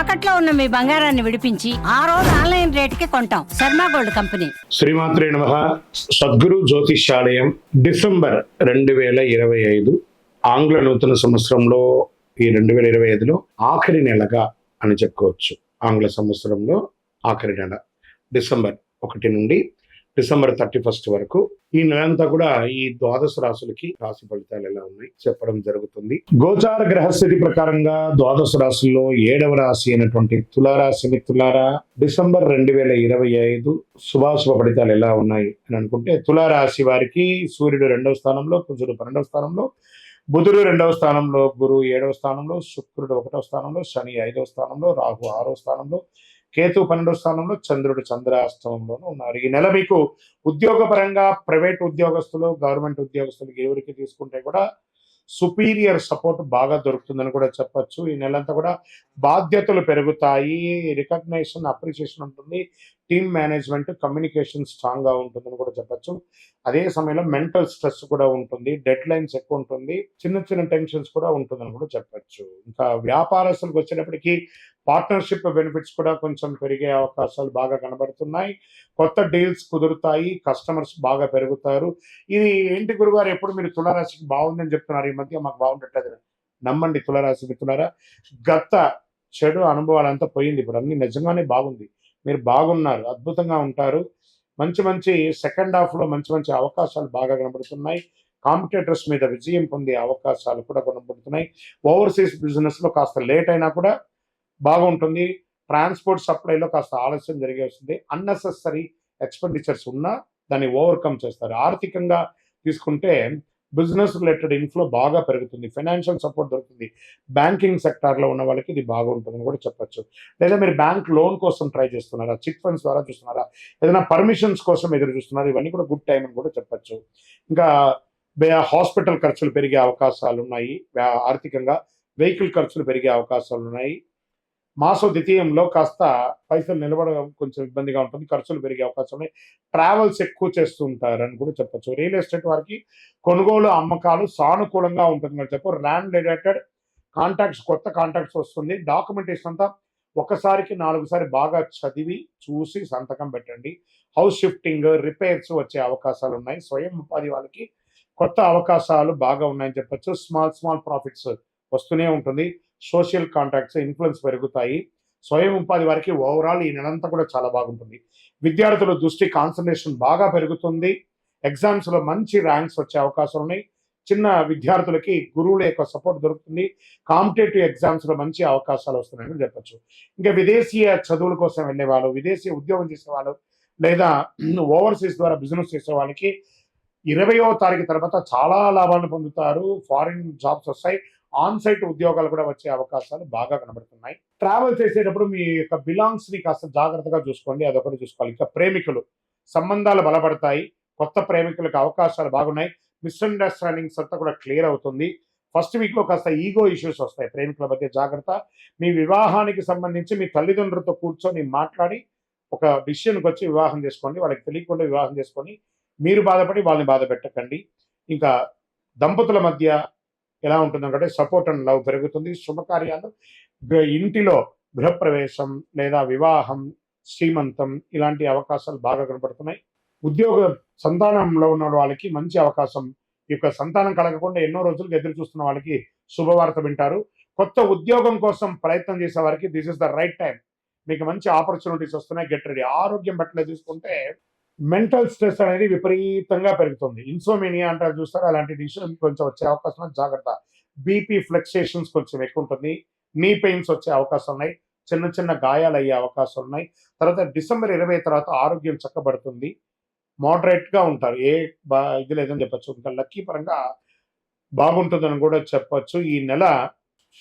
తాకట్లో ఉన్న మీ బంగారాన్ని విడిపించి ఆ రోజు ఆన్లైన్ రేటుకి కొంటాం. Sharma gold company. శ్రీమాత్రే నమః. సద్గురు జ్యోతిష్యాలయం డిసెంబర్ 2025 ఆంగ్ల నూతన సంవత్సరంలో ఈ 2025లో ఆఖరి నెలగా అని చెప్పుకోవచ్చు. ఆంగ్ల సంవత్సరంలో ఆఖరి నెల డిసెంబర్ 1 నుండి డిసెంబర్ 31 వరకు ఈ నెలంతా కూడా ఈ ద్వాదశ రాశులకి రాశి ఫలితాలు ఎలా ఉన్నాయి చెప్పడం జరుగుతుంది. గోచార గ్రహస్థితి ప్రకారంగా ద్వాదశ రాశుల్లో 7వ రాశి అయినటువంటి తులారాశి మిత్రులారా, డిసెంబర్ 2025 శుభాశుభ ఫలితాలు ఎలా ఉన్నాయి అని అనుకుంటే, తులారాశి వారికి సూర్యుడు 2వ స్థానంలో, కుజుడు 12వ స్థానంలో, బుధుడు 2వ స్థానంలో, గురువు 7వ స్థానంలో, శుక్రుడు 1వ స్థానంలో, శని 5వ స్థానంలో, రాహు 6వ స్థానంలో, కేతు 12వ స్థానంలో, చంద్రుడు చంద్రాష్టమంలోనూ ఉన్నారు. ఈ నెల మీకు ఉద్యోగపరంగా ప్రైవేట్ ఉద్యోగస్తులు, గవర్నమెంట్ ఉద్యోగస్తులు ఎవరికి తీసుకుంటే కూడా సుపీరియర్ సపోర్ట్ బాగా దొరుకుతుందని కూడా చెప్పచ్చు. ఈ నెలంతా కూడా బాధ్యతలు పెరుగుతాయి, రికగ్నైజేషన్, అప్రిషియేషన్ ఉంటుంది, టీమ్ మేనేజ్మెంట్, కమ్యూనికేషన్ స్ట్రాంగ్ గా ఉంటుందని కూడా చెప్పచ్చు. అదే సమయంలో మెంటల్ స్ట్రెస్ కూడా ఉంటుంది, డెడ్ లైన్స్ ఎక్కువ ఉంటుంది, చిన్న చిన్న టెన్షన్స్ కూడా ఉంటుందని కూడా చెప్పచ్చు. ఇంకా వ్యాపారస్తులకు వచ్చేటప్పటికి పార్ట్నర్షిప్ బెనిఫిట్స్ కూడా కొంచెం పెరిగే అవకాశాలు బాగా కనబడుతున్నాయి. కొత్త డీల్స్ కుదురుతాయి, కస్టమర్స్ బాగా పెరుగుతారు. ఇది ఏంటి గురుగారు, ఎప్పుడు మీరు తులారాశికి బాగుందని చెప్తున్నారు, ఈ మధ్య మాకు బాగుండట్లేదు. నమ్మండి తులారాశి మిత్రులారా, గత చెడు అనుభవాలంతా పోయింది, ఇప్పుడు అన్ని నిజంగానే బాగుంది. మీరు బాగున్నారు, అద్భుతంగా ఉంటారు. మంచి మంచి సెకండ్ హాఫ్ లో మంచి మంచి అవకాశాలు బాగా కనబడుతున్నాయి. కాంపిటేటర్స్ మీద విజయం పొందే అవకాశాలు కూడా కనబడుతున్నాయి. ఓవర్సీస్ బిజినెస్ లో కాస్త లేట్ అయినా కూడా బాగుంటుంది. ట్రాన్స్పోర్ట్ సప్లైలో కాస్త ఆలస్యం జరిగే వస్తుంది. అన్నెసెసరీ ఎక్స్పెండిచర్స్ ఉన్నా దాన్ని ఓవర్కమ్ చేస్తారు. ఆర్థికంగా తీసుకుంటే బిజినెస్ రిలేటెడ్ ఇన్ఫ్లో బాగా పెరుగుతుంది, ఫైనాన్షియల్ సపోర్ట్ దొరుకుతుంది. బ్యాంకింగ్ సెక్టార్లో ఉన్న వాళ్ళకి ఇది బాగుంటుందని కూడా చెప్పచ్చు. లేదా మీరు బ్యాంక్ లోన్ కోసం ట్రై చేస్తున్నారా, చిట్ ఫండ్స్ ద్వారా చూస్తున్నారా, ఏదైనా పర్మిషన్స్ కోసం ఎదురు చూస్తున్నారా, ఇవన్నీ కూడా గుడ్ టైం అని కూడా చెప్పచ్చు. ఇంకా హాస్పిటల్ ఖర్చులు పెరిగే అవకాశాలు ఉన్నాయి. ఆర్థికంగా వెహికల్ ఖర్చులు పెరిగే అవకాశాలు ఉన్నాయి. మాసో ద్వితీయంలో కాస్త పైసలు నిలబడడం కొంచెం ఇబ్బందిగా ఉంటుంది, ఖర్చులు పెరిగే అవకాశం ఉన్నాయి. ట్రావెల్స్ ఎక్కువ చేస్తూ ఉంటారని కూడా చెప్పచ్చు. రియల్ ఎస్టేట్ వారికి కొనుగోలు అమ్మకాలు సానుకూలంగా ఉంటుందని చెప్పు. ల్యాండ్ రిలేటెడ్ కాంటాక్ట్స్, కొత్త కాంటాక్ట్స్ వస్తుంది. డాక్యుమెంటేషన్ అంతా ఒకసారికి 4 సారి బాగా చదివి చూసి సంతకం పెట్టండి. హౌస్ షిఫ్టింగ్, రిపేర్స్ వచ్చే అవకాశాలు ఉన్నాయి. స్వయం ఉపాధి వాళ్ళకి కొత్త అవకాశాలు బాగా ఉన్నాయని చెప్పచ్చు. స్మాల్ ప్రాఫిట్స్ వస్తూనే ఉంటుంది. సోషల్ కాంటాక్ట్స్, ఇన్ఫ్లుయెన్స్ పెరుగుతాయి. స్వయం ఉపాధి వారికి ఓవరాల్ ఈ నెలంతా కూడా చాలా బాగుంటుంది. విద్యార్థుల దృష్టి, కాన్సన్ట్రేషన్ బాగా పెరుగుతుంది. ఎగ్జామ్స్ లో మంచి ర్యాంక్స్ వచ్చే అవకాశాలు ఉన్నాయి. చిన్న విద్యార్థులకి గురువుల యొక్క సపోర్ట్ దొరుకుతుంది. కాంపిటేటివ్ ఎగ్జామ్స్ లో మంచి అవకాశాలు వస్తున్నాయని చెప్పచ్చు. ఇంకా విదేశీయ చదువుల కోసం వెళ్ళే వాళ్ళు, విదేశీ ఉద్యోగం చేసే వాళ్ళు, లేదా ఓవర్సీస్ ద్వారా బిజినెస్ చేసే వాళ్ళకి 20వ తారీఖు తర్వాత చాలా లాభాలను పొందుతారు. ఫారిన్ జాబ్స్ వస్తాయి. ఆన్ సైట్ ఉద్యోగాలు కూడా వచ్చే అవకాశాలు బాగా కనబడుతున్నాయి. ట్రావెల్ చేసేటప్పుడు మీ యొక్క బిలాంగ్స్ ని కాస్త జాగ్రత్తగా చూసుకోండి, అదొకటి చూసుకోవాలి. ఇంకా ప్రేమికులు, సంబంధాలు బలపడతాయి. కొత్త ప్రేమికులకు అవకాశాలు బాగున్నాయి. మిస్అండర్స్టాండింగ్స్ అంతా కూడా క్లియర్ అవుతుంది. ఫస్ట్ వీక్ లో కాస్త ఈగో ఇష్యూస్ వస్తాయి, ప్రేమికుల మధ్య జాగ్రత్త. మీ వివాహానికి సంబంధించి మీ తల్లిదండ్రులతో కూర్చొని మాట్లాడి ఒక డిసిషన్కి వచ్చి వివాహం చేసుకోండి. వాళ్ళకి తెలియకుండా వివాహం చేసుకొని మీరు బాధపడి వాళ్ళని బాధ పెట్టకండి. ఇంకా దంపతుల మధ్య ఎలా ఉంటుందంటే సపోర్ట్ అండ్ లవ్ పెరుగుతుంది. శుభకార్యాలు, ఇంటిలో గృహప్రవేశం లేదా వివాహం, శ్రీమంతం ఇలాంటి అవకాశాలు బాగా కనపడుతున్నాయి. ఉద్యోగ సంతానంలో ఉన్న వాళ్ళకి మంచి అవకాశం. ఈ యొక్క సంతానం కలగకుండా ఎన్నో రోజులకు ఎదురు చూస్తున్న వాళ్ళకి శుభవార్త వింటారు. కొత్త ఉద్యోగం కోసం ప్రయత్నం చేసే వారికి this is the right time. మీకు మంచి ఆపర్చునిటీస్ వస్తున్నాయి, గెట్ రెడీ. ఆరోగ్యం పట్ల చూసుకుంటే మెంటల్ స్ట్రెస్ అనేది విపరీతంగా పెరుగుతుంది. ఇన్సోమేనియా అంటారు చూస్తారు, అలాంటి డిసిషన్ కొంచెం వచ్చే అవకాశం, జాగ్రత్త. బీపీ ఫ్లక్చుయేషన్స్ కొంచెం ఎక్కువ ఉంటుంది. నీ పెయిన్స్ వచ్చే అవకాశం ఉన్నాయి. చిన్న చిన్న గాయాలు అయ్యే అవకాశాలు ఉన్నాయి. తర్వాత డిసెంబర్ 20 తర్వాత ఆరోగ్యం చక్కబడుతుంది. మోడరేట్ గా ఉంటారు, ఇది లేదని చెప్పచ్చు. ఇంకా లక్కీ పరంగా బాగుంటుందని కూడా చెప్పచ్చు. ఈ నెల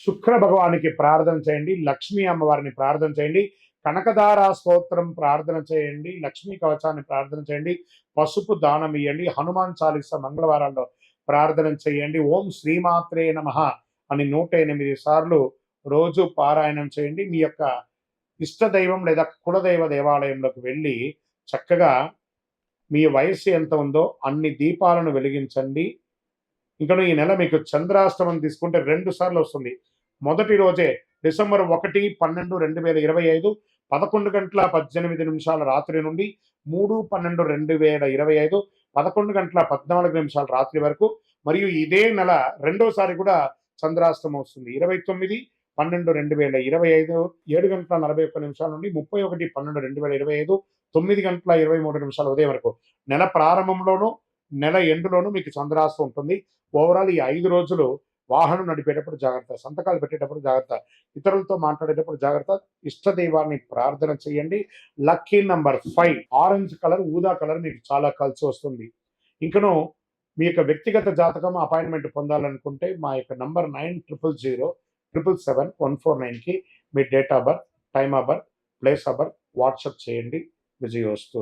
శుక్ర భగవానికి ప్రార్థన చేయండి, లక్ష్మీ అమ్మవారిని ప్రార్థన చేయండి, కనకదార స్తోత్రం ప్రార్థన చేయండి, లక్ష్మీ కవచాన్ని ప్రార్థన చేయండి, పసుపు దానం ఇవ్వండి, హనుమాన్ చాలీస మంగళవారాల్లో ప్రార్థన చేయండి. ఓం శ్రీమాత్రే నమః అని 108 సార్లు రోజు పారాయణం చేయండి. మీ యొక్క ఇష్టదైవం లేదా కులదైవ దేవాలయంలోకి వెళ్ళి చక్కగా మీ వయస్సు ఎంత ఉందో అన్ని దీపాలను వెలిగించండి. ఇంకా ఈ నెల మీకు చంద్రాష్టమం తీసుకుంటే 2 సార్లు వస్తుంది. మొదటి రోజే డిసెంబర్ 1/12/2025 11:18 రాత్రి నుండి 3/12/2025 11:14 రాత్రి వరకు, మరియు ఇదే నెల రెండోసారి కూడా చంద్రాష్టమం వస్తుంది. 29/12/2025 7:41 నుండి 31/12/2025 9:23 ఉదయం వరకు, నెల ప్రారంభంలోనూ నెల ఎండులోనూ మీకు చంద్రాష్టం ఉంటుంది. ఓవరాల్ ఈ 5 రోజులు వాహనం నడిపేటప్పుడు జాగ్రత్త, సంతకాలు పెట్టేటప్పుడు జాగ్రత్త, ఇతరులతో మాట్లాడేటప్పుడు జాగ్రత్త, ఇష్టదైవాన్ని ప్రార్థన చేయండి. లక్కీ నంబర్ 5 ఆరెంజ్ కలర్, ఊదా కలర్ మీకు చాలా కలిసి వస్తుంది. ఇంకను మీ యొక్క వ్యక్తిగత జాతకం అపాయింట్మెంట్ పొందాలనుకుంటే మా యొక్క నంబర్ 9000777149కి మీ date of birth, time of birth, place of birth WhatsApp చేయండి. విజయోస్తు.